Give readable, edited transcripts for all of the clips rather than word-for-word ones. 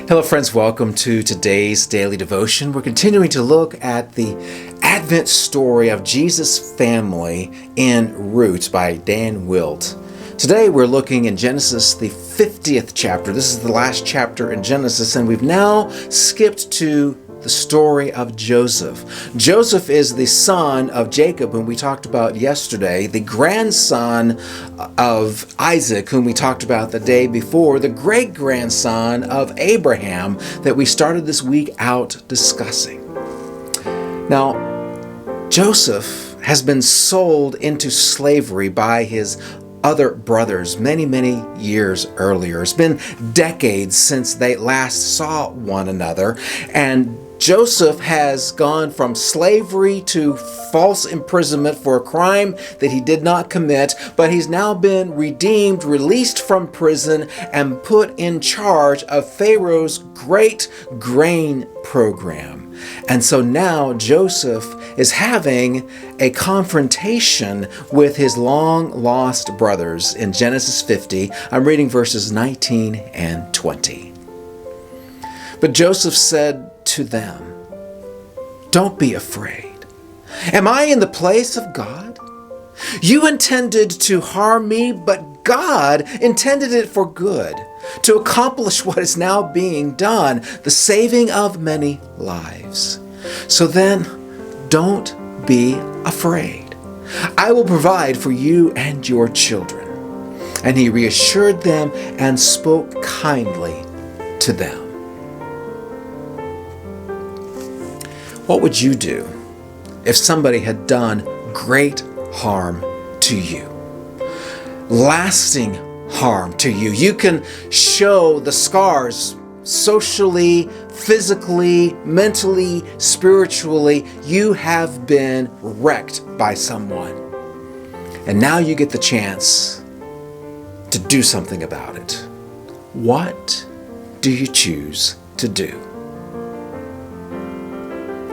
Hello friends, welcome to today's daily devotion. We're continuing to look at the Advent story of Jesus' family in Roots by Dan Wilt. Today we're looking in Genesis, the 50th chapter. This is the last chapter in Genesis, and we've now skipped to the story of Joseph. Joseph is the son of Jacob, whom we talked about yesterday, the grandson of Isaac, whom we talked about the day before, the great-grandson of Abraham that we started this week out discussing. Now, Joseph has been sold into slavery by his other brothers many years earlier. It's been decades since they last saw one another, and Joseph has gone from slavery to false imprisonment for a crime that he did not commit, but he's now been redeemed, released from prison, and put in charge of Pharaoh's great grain program. And so now Joseph is having a confrontation with his long-lost brothers in Genesis 50. I'm reading verses 19 and 20. But Joseph said to them, "Don't be afraid. Am I in the place of God? You intended to harm me, but God intended it for good, to accomplish what is now being done, the saving of many lives. So then, don't be afraid. I will provide for you and your children." And he reassured them and spoke kindly to them. What would you do if somebody had done great harm to you? Lasting harm to you. You can show the scars socially, physically, mentally, spiritually. You have been wrecked by someone. And now you get the chance to do something about it. What do you choose to do?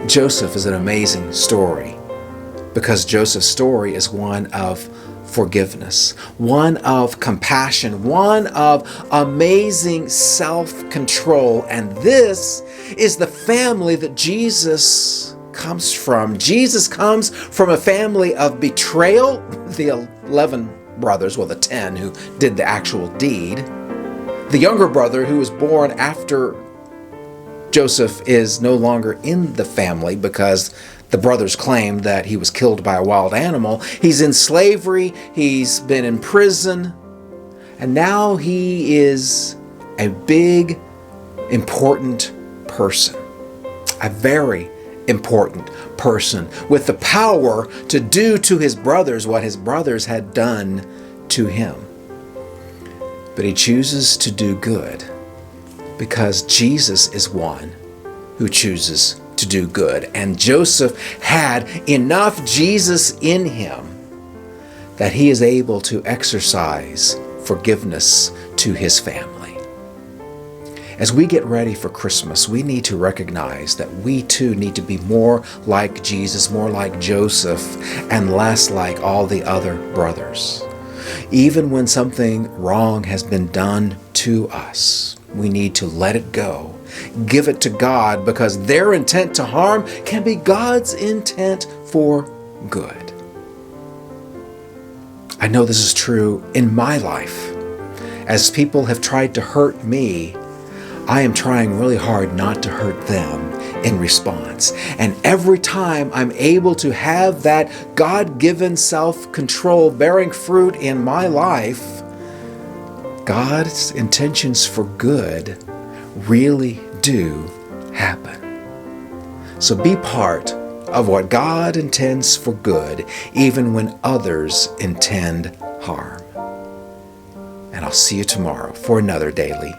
Joseph is an amazing story because Joseph's story is one of forgiveness, one of compassion, one of amazing self-control. And this is the family that Jesus comes from. Jesus comes from a family of betrayal, the 11 brothers, well, the 10 who did the actual deed. The younger brother who was born after Joseph is no longer in the family because the brothers claimed that he was killed by a wild animal. He's in slavery, he's been in prison, and now he is a big, important person. A very important person with the power to do to his brothers what his brothers had done to him. But he chooses to do good, because Jesus is one who chooses to do good. And Joseph had enough Jesus in him that he is able to exercise forgiveness to his family. As we get ready for Christmas, we need to recognize that we too need to be more like Jesus, more like Joseph, and less like all the other brothers. Even when something wrong has been done to us, we need to let it go, give it to God, because their intent to harm can be God's intent for good. I know this is true in my life. As people have tried to hurt me, I am trying really hard not to hurt them in response. And every time I'm able to have that God-given self-control bearing fruit in my life, God's intentions for good really do happen. So be part of what God intends for good, even when others intend harm. And I'll see you tomorrow for another daily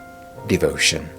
devotion.